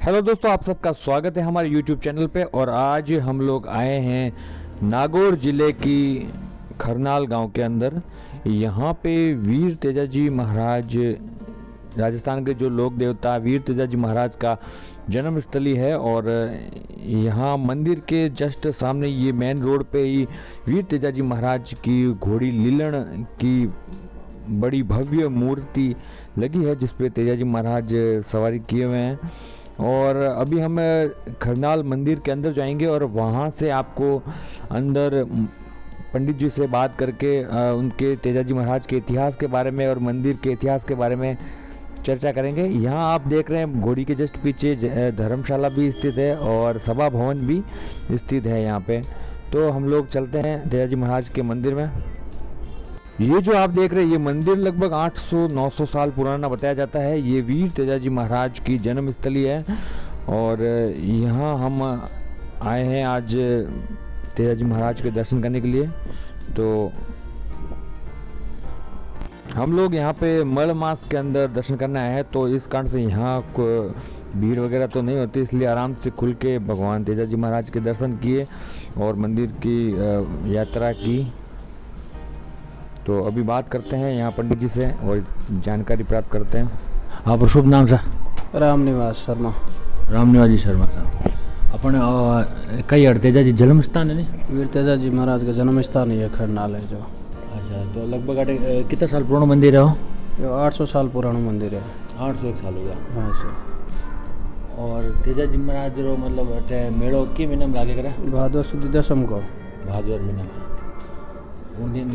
Hello दोस्तों, आप सबका स्वागत है हमारे YouTube चैनल पे। और आज हम लोग आए हैं नागौर ज़िले की खरनाल गांव के अंदर। यहाँ पे वीर तेजाजी महाराज, राजस्थान के जो लोक देवता वीर तेजाजी महाराज का जन्म स्थली है। और यहाँ मंदिर के जस्ट सामने ये मेन रोड पे ही वीर तेजाजी महाराज की घोड़ी लीलन की बड़ी भव्य मूर्ति लगी है, जिसपे तेजाजी महाराज सवारी किए हुए हैं। और अभी हम खरनाल मंदिर के अंदर जाएंगे और वहाँ से आपको अंदर पंडित जी से बात करके उनके तेजाजी महाराज के इतिहास के बारे में और मंदिर के इतिहास के बारे में चर्चा करेंगे। यहाँ आप देख रहे हैं घोड़ी के जस्ट पीछे धर्मशाला भी स्थित है और सभा भवन भी स्थित है यहाँ पे। तो हम लोग चलते हैं तेजाजी महाराज के मंदिर में। ये जो आप देख रहे हैं ये मंदिर लगभग 800-900 साल पुराना बताया जाता है। ये वीर तेजाजी महाराज की जन्म स्थली है और यहाँ हम आए हैं आज तेजाजी महाराज के दर्शन करने के लिए। तो हम लोग यहाँ पे मल मास के अंदर दर्शन करने आए हैं, तो इस कारण से यहाँ भीड़ वगैरह तो नहीं होती, इसलिए आराम से खुल के भगवान तेजाजी महाराज के दर्शन किए और मंदिर की यात्रा की। तो अभी बात करते हैं यहाँ पंडित जी से और जानकारी प्राप्त करते हैं। आप शुभ नाम सा? रामनिवास शर्मा। रामनिवास शर्मा साहब, अपन कई तेजाजी जन्म स्थान है नहीं? वीर तेजाजी महाराज का जन्म स्थान है खरनाल है जो। अच्छा, तो लगभग कितना साल पुराना मंदिर है वो? ये 800 साल पुराना मंदिर है। 801 साल हो गया। हाँ सर। और तेजाजी महाराज जो मतलब मेड़ो के महीने में लागे करे? भादो सुदी दशम को। भादो महीने में उन दिन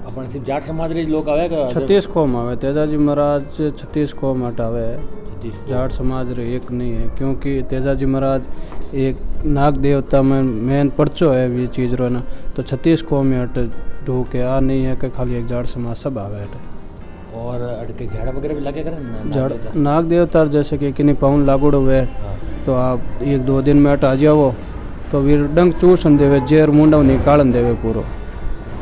अपन सिर्फ जाट समाज रे लोग आवे का? 36 कौम आवे तेजाजी महाराज 36 कौम हटावे है। जाट समाज रे एक नहीं है, क्योंकि तेजाजी महाराज एक नाग देवता में मेन पर्चो है ये चीज रो ना। तो 36 कौम में हट ढूक के आ नहीं है कि खाली एक जाट समाज सब आवे हट। और अटके झाड़ा वगैरह भी लगे करे जाट नाग देवता जैसे कि किन्हीं पाउन लागुड़ हुए तो आप 1-2 दिन में हटा जाओ तो वीर डंग चूसन देवे, जेर मुंडा निकालन देवे पूरो।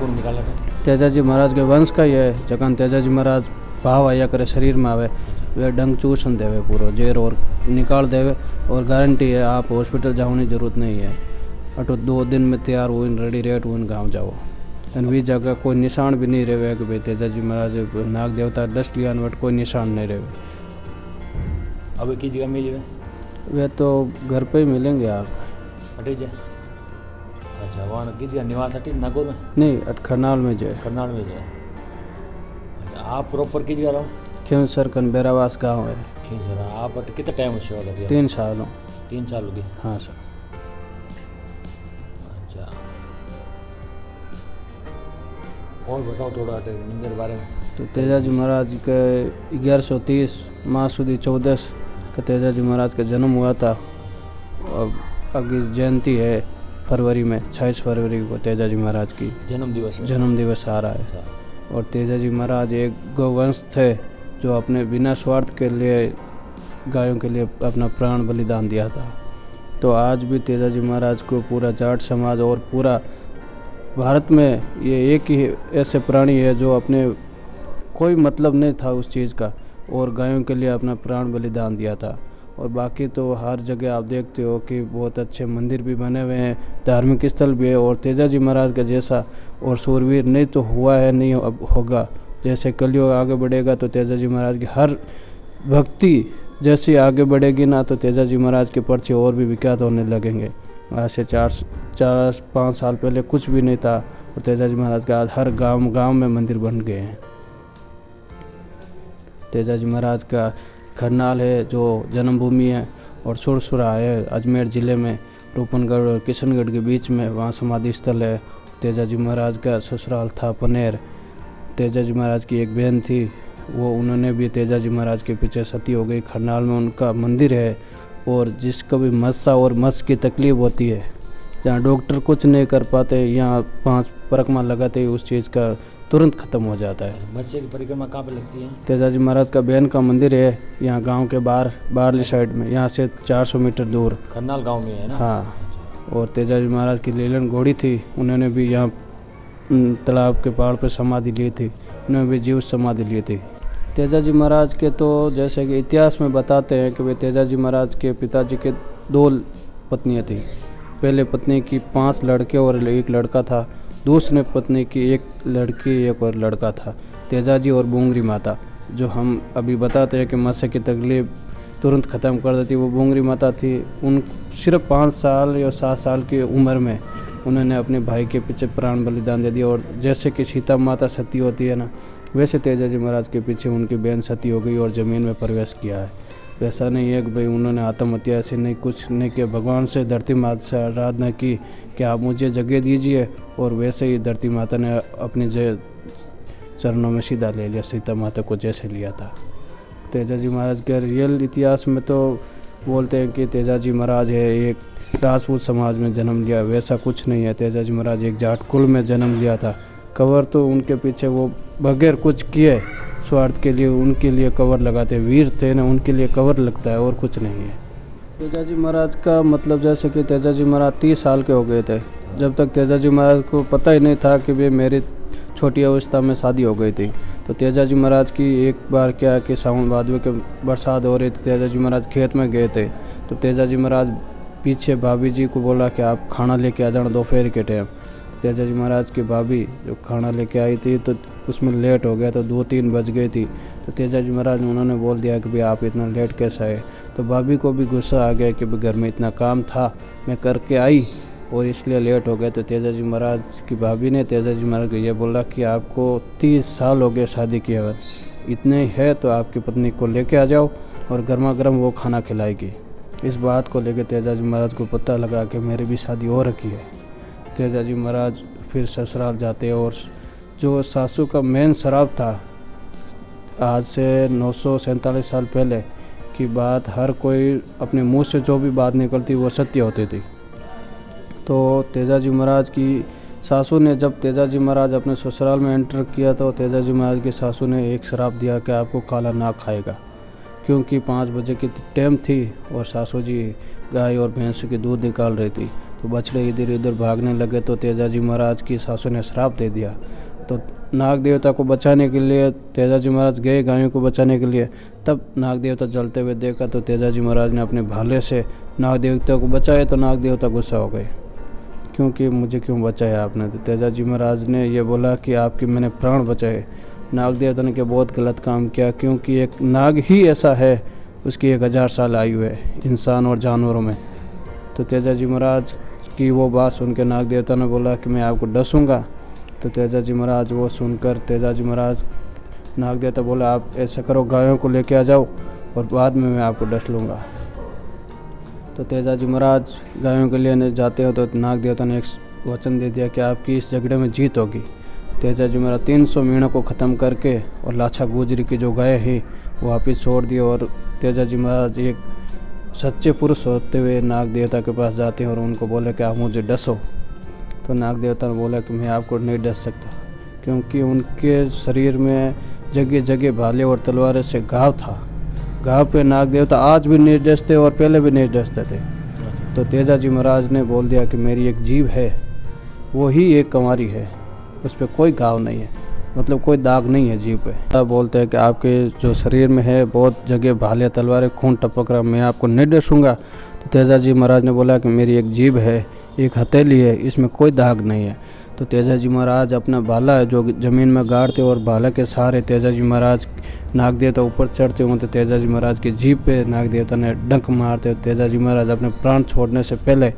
कौन निकाला? तेजाजी महाराज के वंश का ही है। जगन तेजाजी महाराज भाव आया करे शरीर में आवे वे डंग चूसन देवे पूरो, जेर और निकाल देवे। और गारंटी है आप हॉस्पिटल जाने की जरूरत नहीं है। अटो 2 दिन में तैयार हो रेडी रेट हो गाँव जाओ। और वी जगह कोई निशान भी नहीं रहे कि भाई तेजाजी महाराज नाग देवता डस्ट लिया बट कोई निशान नहीं रहे। अब की जगह मिली वे तो घर पे ही मिलेंगे आप। अटे जाए? अच्छा, वहाँ की जगह निवास अटी नागौर में? नहीं, खरनाल में जो है। खरनाल में जो है। अच्छा, आप प्रॉपर की जगह रहो? क्यों सर, कनबेरावास गाँव है। क्यों सर, आप कितना टाइम सेवा कर रही है? 3 साल हो। 3 साल हो गए? हाँ सर। अच्छा, और बताओ थोड़ा मंदिर के बारे में। तो तेजाजी महाराज के 1130 माह सुदी 14 का तेजाजी महाराज का जन्म हुआ था। और आगे जयंती है फरवरी में, 26 फरवरी को तेजाजी महाराज की जन्म दिवस आ रहा है। और तेजाजी महाराज एक गौवंश थे जो अपने बिना स्वार्थ के लिए गायों के लिए अपना प्राण बलिदान दिया था। तो आज भी तेजाजी महाराज को पूरा जाट समाज और पूरा भारत में ये एक ही ऐसे प्राणी है जो अपने कोई मतलब नहीं था उस चीज़ का और गायों के लिए अपना प्राण बलिदान दिया था। और बाकी तो हर जगह आप देखते हो कि बहुत अच्छे मंदिर भी बने हुए हैं, धार्मिक स्थल भी है। और तेजाजी महाराज का जैसा और सूरवीर नहीं तो हुआ है, नहीं अब होगा। जैसे कलयुग आगे बढ़ेगा तो तेजाजी महाराज की हर भक्ति जैसी आगे बढ़ेगी ना, तो तेजाजी महाराज के पर्चे और भी विख्यात होने लगेंगे। आज से 4-5 साल पहले कुछ भी नहीं था और तेजाजी महाराज का आज हर गांव में मंदिर बन गए हैं। तेजाजी महाराज का खरनाल है जो जन्मभूमि है, और सुरसुरा है अजमेर ज़िले में, रूपनगढ़ और किशनगढ़ के बीच में, वहाँ समाधि स्थल है। तेजाजी महाराज का ससुराल था पनेर। तेजाजी महाराज की एक बहन थी, वो उन्होंने भी तेजाजी महाराज के पीछे सती हो गई। खरनाल में उनका मंदिर है। और जिसको भी मस्सा और मस की तकलीफ़ होती है, जहाँ डॉक्टर कुछ नहीं कर पाते, यहाँ 5 परिक्रमा लगाते ही उस चीज़ का तुरंत ख़त्म हो जाता है। मत्स्य की परिक्रमा कहाँ पे लगती है? तेजाजी महाराज का बहन का मंदिर है यहाँ गांव के बाहरली साइड में, यहाँ से 400 मीटर दूर खरनाल गांव में है ना? हाँ। और तेजाजी महाराज की लीलन घोड़ी थी, उन्होंने भी यहाँ तालाब के पहाड़ पर समाधि ली थी, उन्होंने भी जीव समाधि ली थी। तेजाजी महाराज के तो जैसे कि इतिहास में बताते हैं कि वे तेजाजी महाराज के पिताजी के 2 पत्नियां थी। पहले पत्नी की 5 लड़के और 1 लड़का था। दूसरे पत्नी की 1 लड़की 1 और लड़का था। तेजाजी और बुंगरी माता, जो हम अभी बताते हैं कि मत्स्य की तकलीफ तुरंत ख़त्म कर देती, वो बुंगरी माता थी। उन सिर्फ 5 साल या 7 साल की उम्र में उन्होंने अपने भाई के पीछे प्राण बलिदान दे दिया। और जैसे कि सीता माता सती होती है ना, वैसे तेजाजी महाराज के पीछे उनकी बहन सती हो गई और ज़मीन में प्रवेश किया है। वैसा नहीं है कि भाई उन्होंने आत्महत्या ऐसे नहीं, कुछ नहीं किया। भगवान से, धरती माता से आराधना की कि आप मुझे जगह दीजिए, और वैसे ही धरती माता ने अपने चरणों में सीधा ले लिया, सीता माता को जैसे लिया था। तेजाजी महाराज के रियल इतिहास में तो बोलते हैं कि तेजाजी महाराज है एक राजपूत समाज में जन्म लिया, वैसा कुछ नहीं है। तेजाजी महाराज एक जाट कुल में जन्म लिया था। कवर तो उनके पीछे वो बगैर कुछ किए स्वार्थ के लिए उनके लिए कवर लगाते, वीर थे ना, उनके लिए कवर लगता है और कुछ नहीं है। तेजाजी महाराज का मतलब जैसे कि तेजाजी महाराज 30 साल के हो गए थे जब तक तेजाजी महाराज को पता ही नहीं था कि वे मेरी छोटी अवस्था में शादी हो गई थी। तो तेजाजी महाराज की एक बार क्या कि सावन भादवे के बरसात हो रही थी, तेजाजी महाराज खेत में गए थे। तो तेजाजी महाराज पीछे भाभी जी को बोला कि आप खाना लेके आ जाना दोपहर के टाइम। तेजाजी महाराज की भाभी जो खाना लेके आई थी तो उसमें लेट हो गया, तो 2-3 बज गई थी। तो तेजाजी महाराज उन्होंने बोल दिया कि भाई आप इतना लेट कैसे आए। तो भाभी को भी गुस्सा आ गया कि भाई घर में इतना काम था, मैं करके आई और इसलिए लेट हो गया। तो तेजाजी महाराज की भाभी ने तेजाजी महाराज को ये बोला कि आपको 30 साल हो गए शादी किए हुए, इतने ही है तो आपकी पत्नी को लेके आ जाओ और गर्मा गर्म वो खाना खिलाएगी। इस बात को लेकर तेजाजी महाराज को पता लगा कि मेरी भी शादी हो रखी है। तेजाजी महाराज फिर ससुराल जाते और जो सासू का मेन शराब था, आज से 947 साल पहले की बात, हर कोई अपने मुंह से जो भी बात निकलती वो सत्य होती थी। तो तेजाजी महाराज की सासू ने, जब तेजाजी महाराज अपने ससुराल में एंटर किया तो तेजाजी महाराज की सासू ने एक शराब दिया कि आपको काला नाग खाएगा, क्योंकि 5 बजे की टाइम थी और सासू जी गाय और भैंस की दूध निकाल रही थी। तो बछड़े इधर उधर भागने लगे तो तेजाजी महाराज की सासू ने श्राप दे दिया। तो नाग देवता को बचाने के लिए तेजाजी महाराज गए गायों को बचाने के लिए। तब नाग देवता जलते हुए देखा तो तेजाजी महाराज ने अपने भाले से नाग देवता को बचाया। तो नाग देवता गुस्सा हो गए, क्योंकि मुझे क्यों बचाया आपने। तो तेजाजी महाराज ने ये बोला कि आपके मैंने प्राण बचाए। नाग देवता ने क्या बहुत गलत काम किया, क्योंकि एक नाग ही ऐसा है उसकी 1000 साल आयु है इंसान और जानवरों में। तो तेजाजी महाराज की वो बात सुन के नाग देवता ने बोला कि मैं आपको डसूंगा। तो तेजाजी महाराज वो सुनकर तेजाजी महाराज नाग देवता बोला आप ऐसा करो, गायों को लेके आ जाओ और बाद में मैं आपको डस लूँगा। तो तेजाजी महाराज गायों के लिए जाते हो तो नाग देवता ने एक वचन दे दिया कि आपकी इस झगड़े में जीत होगी। तेजाजी महाराज 300 मीणों को ख़त्म करके और लाछा गुजरी की जो गाय है वो वापिस छोड़ दिए। और तेजाजी महाराज एक सच्चे पुरुष होते हुए नाग देवता के पास जाते हैं और उनको बोले कि आप मुझे डसो। तो नाग देवता ने बोला कि मैं आपको नहीं डस सकता, क्योंकि उनके शरीर में जगह जगह भाले और तलवारों से घाव था। घाव पे नाग देवता आज भी नहीं डसते और पहले भी नहीं डसते थे। तो तेजाजी महाराज ने बोल दिया कि मेरी एक जीभ है, वो ही एक कंवारी है, उस पर कोई घाव नहीं है, मतलब कोई दाग नहीं है जीभ पे। बोलते हैं कि आपके जो शरीर में है बहुत जगह भाले तलवारें खून टपक रहा, मैं आपको नहीं डसूंगा। तो तेजाजी महाराज ने बोला कि मेरी एक जीभ है, एक हथेली है, इसमें कोई दाग नहीं है। तो तेजाजी महाराज अपना भाला है जो ज़मीन में गाड़ते और भाला के सहारे तेजाजी महाराज नाग देवता ऊपर चढ़ते हों। तो तेजाजी महाराज की जीभ पे नाग देवता ने डंक मारते। तेजाजी महाराज अपने प्राण छोड़ने से पहले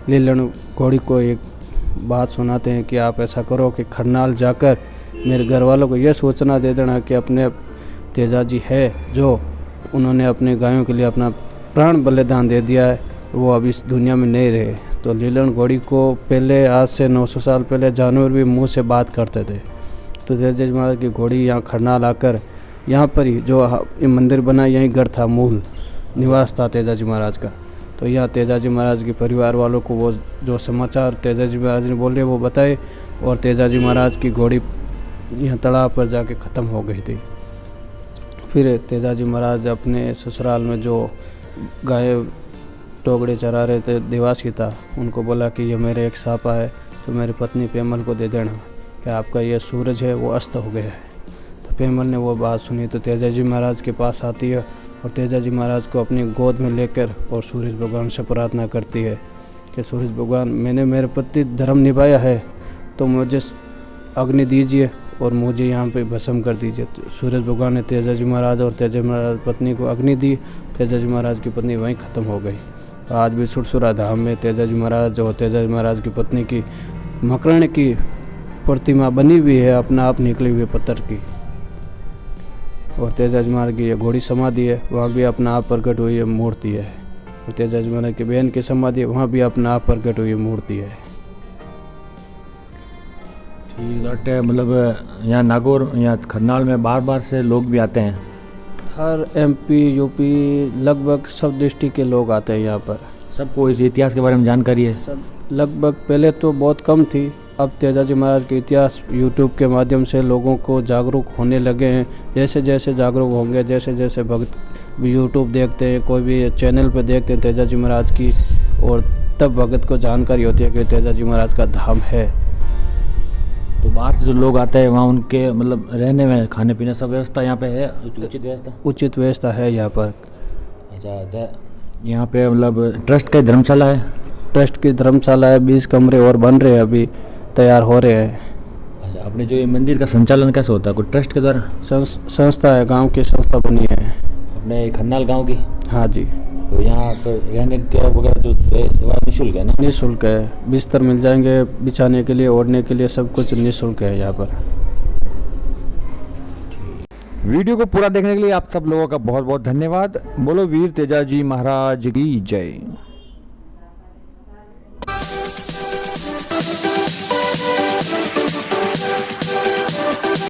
लीलन घोड़ी को एक बात सुनाते हैं कि आप ऐसा करो कि खरनाल जाकर मेरे घर वालों को यह सूचना दे देना कि अपने तेजाजी है जो उन्होंने अपने गायों के लिए अपना प्राण बलिदान दे दिया है, वो अब इस दुनिया में नहीं रहे। तो लीलन घोड़ी को पहले आज से 900 साल पहले जानवर भी मुंह से बात करते थे। तो तेजाजी महाराज की घोड़ी यहाँ खरनाल आकर यहाँ पर ही जो मंदिर बना, यहीं घर था, मूल निवास था तेजाजी महाराज का। तो यहाँ तेजाजी महाराज के परिवार वालों को वो जो समाचार तेजाजी महाराज ने बोले वो बताए और तेजाजी महाराज की घोड़ी यहाँ तालाब पर जाके ख़त्म हो गई थी। फिर तेजाजी महाराज अपने ससुराल में जो गाय टोकड़े चरा रहे थे देवासी था, उनको बोला कि ये मेरे एक सापा है तो मेरी पत्नी पेमल को दे देना कि आपका ये सूरज है वो अस्त हो गया है। तो पेमल ने वो बात सुनी तो तेजा जी महाराज के पास आती है और तेजा जी महाराज को अपनी गोद में लेकर और सूरज भगवान से प्रार्थना करती है कि सूरज भगवान, मैंने मेरे प्रति धर्म निभाया है तो मुझे अग्नि दीजिए और मुझे यहाँ पे भस्म कर दीजिए। तो सूरज भगवान ने तेजा जी महाराज और तेजा जी महाराज पत्नी को अग्नि दी। तेजा जी महाराज की पत्नी वहीं ख़त्म हो गई। आज भी सुरसुरा धाम में तेजा जी महाराज और तेजा जी महाराज की पत्नी की मकरण की प्रतिमा बनी हुई है, अपना आप निकली हुई पत्थर की। और तेजा जी महाराज की ये घोड़ी समाधि है, वहाँ भी अपना आप प्रकट हुई है मूर्ति है। और तेजा जी महाराज की बहन की समाधि है, वहाँ भी अपना आप प्रकट हुई मूर्ति है। ठीक है, मतलब यहाँ नागौर, यहाँ खरनाल में बार बार से लोग भी आते हैं। हर MP UP लगभग सब डिस्ट्रिक्ट के लोग आते हैं यहाँ पर। सबको इस इतिहास के बारे में जानकारी है? सब लगभग पहले तो बहुत कम थी, अब तेजा जी महाराज के इतिहास YouTube के माध्यम से लोगों को जागरूक होने लगे हैं। जैसे जैसे जागरूक होंगे, जैसे जैसे भक्त YouTube देखते हैं, कोई भी चैनल पे देखते हैं तेजा जी महाराज की, और तब भगत को जानकारी होती है कि तेजा जी महाराज का धाम है। तो बाहर से जो लोग आते हैं वहाँ उनके मतलब रहने में, खाने पीने सब व्यवस्था यहाँ पे है? उचित व्यवस्था? उचित व्यवस्था है यहाँ पर। अच्छा, यहाँ पे मतलब ट्रस्ट का धर्मशाला है? ट्रस्ट की धर्मशाला है, 20 कमरे और बन रहे हैं, अभी तैयार हो रहे हैं। अच्छा, अपने जो ये मंदिर का संचालन कैसे होता है? कोई ट्रस्ट के द्वारा? संस्था है, गांव की संस्था बनी है अपने खरनाल गांव की? हाँ जी। तो यहाँ पर रहने के वगैरह जो सेवा निःशुल्क है ना? निःशुल्क है, बिस्तर मिल जाएंगे बिछाने के लिए, ओढ़ने के लिए, सब कुछ निःशुल्क है यहाँ पर। वीडियो को पूरा देखने के लिए आप सब लोगों का बहुत बहुत धन्यवाद। बोलो वीर तेजा जी महाराज की जय।